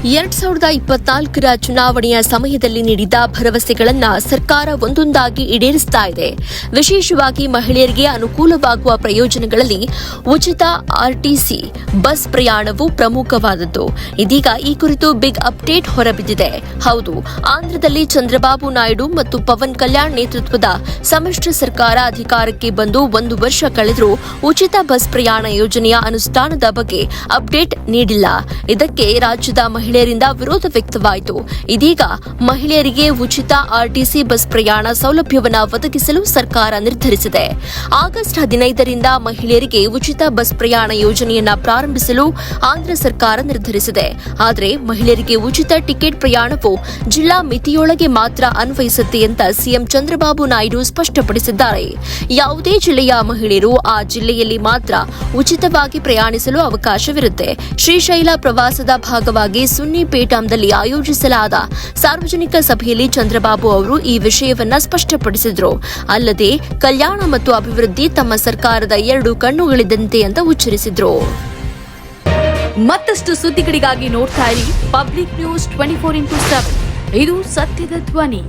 2024ರ ಚುನಾವಣೆಯ ಸಮಯದಲ್ಲಿ ನೀಡಿದ ಭರವಸೆಗಳನ್ನು ಸರ್ಕಾರ ಒಂದೊಂದಾಗಿ ಈಡೇರಿಸುತ್ತಾ ಇದೆ. ವಿಶೇಷವಾಗಿ ಮಹಿಳೆಯರಿಗೆ ಅನುಕೂಲವಾಗುವ ಪ್ರಯೋಜನಗಳಲ್ಲಿ ಉಚಿತ ಆರ್ಟಿಸಿ ಬಸ್ ಪ್ರಯಾಣವು ಪ್ರಮುಖವಾದದ್ದು. ಇದೀಗ ಈ ಕುರಿತು ಬಿಗ್ ಅಪ್ಡೇಟ್ ಹೊರಬಿದ್ದಿದೆ. ಹೌದು, ಆಂಧ್ರದಲ್ಲಿ ಚಂದ್ರಬಾಬು ನಾಯ್ಡು ಮತ್ತು ಪವನ್ ಕಲ್ಯಾಣ್ ನೇತೃತ್ವದ ಸಮ್ಮಿಶ್ರ ಸರ್ಕಾರ ಅಧಿಕಾರಕ್ಕೆ ಬಂದು 1 ವರ್ಷ ಕಳೆದರೂ ಉಚಿತ ಬಸ್ ಪ್ರಯಾಣ ಯೋಜನೆಯ ಅನುಷ್ಠಾನದ ಬಗ್ಗೆ ಅಪ್ಡೇಟ್ ನೀಡಿಲ್ಲ. ಇದಕ್ಕೆ ರಾಜ್ಯದ ಮಹಿಳೆಯರಿಂದ ವಿರೋಧ ವ್ಯಕ್ತವಾಯಿತು. ಇದೀಗ ಮಹಿಳೆಯರಿಗೆ ಉಚಿತ ಆರ್ಟಿಸಿ ಬಸ್ ಪ್ರಯಾಣ ಸೌಲಭ್ಯವನ್ನು ಒದಗಿಸಲು ಸರ್ಕಾರ ನಿರ್ಧರಿಸಿದೆ. ಆಗಸ್ಟ್ 15ರಿಂದ ಮಹಿಳೆಯರಿಗೆ ಉಚಿತ ಬಸ್ ಪ್ರಯಾಣ ಯೋಜನೆಯನ್ನ ಪ್ರಾರಂಭಿಸಲು ಆಂಧ್ರ ಸರ್ಕಾರ ನಿರ್ಧರಿಸಿದೆ. ಆದರೆ ಮಹಿಳೆಯರಿಗೆ ಉಚಿತ ಟಿಕೆಟ್ ಪ್ರಯಾಣವು ಜಿಲ್ಲಾ ಮಿತಿಯೊಳಗೆ ಮಾತ್ರ ಅನ್ವಯಿಸುತ್ತೆ ಅಂತ ಸಿಎಂ ಚಂದ್ರಬಾಬು ನಾಯ್ಡು ಸ್ಪಷ್ಟಪಡಿಸಿದ್ದಾರೆ. ಯಾವುದೇ ಜಿಲ್ಲೆಯ ಮಹಿಳೆಯರು ಆ ಜಿಲ್ಲೆಯಲ್ಲಿ ಮಾತ್ರ ಉಚಿತವಾಗಿ ಪ್ರಯಾಣಿಸಲು ಅವಕಾಶವಿರುತ್ತೆ. ಶ್ರೀಶೈಲ ಪ್ರವಾಸದ ಭಾಗವಾಗಿ ಸುನ್ನಿಪೇಟಂದಲ್ಲಿ ಆಯೋಜಿಸಲಾದ ಸಾರ್ವಜನಿಕ ಸಭೆಯಲ್ಲಿ ಚಂದ್ರಬಾಬು ಅವರು ಈ ವಿಷಯವನ್ನ ಸ್ಪಷ್ಟಪಡಿಸಿದರು. ಅಲ್ಲದೆ ಕಲ್ಯಾಣ ಮತ್ತು ಅಭಿವೃದ್ಧಿ ತಮ್ಮ ಸರ್ಕಾರದ 2 ಕಣ್ಣುಗಳಿದ್ದಂತೆ ಅಂತ ಉಚ್ಚರಿಸಿದರು. ಮತ್ತಷ್ಟು ಸುದ್ದಿಗಳಿಗಾಗಿ ನೋಡ್ತಾ ಇರಿ ಪಬ್ಲಿಕ್ ನ್ಯೂಸ್ 24x7. ಇದು ಸತ್ಯದ ಧ್ವನಿ.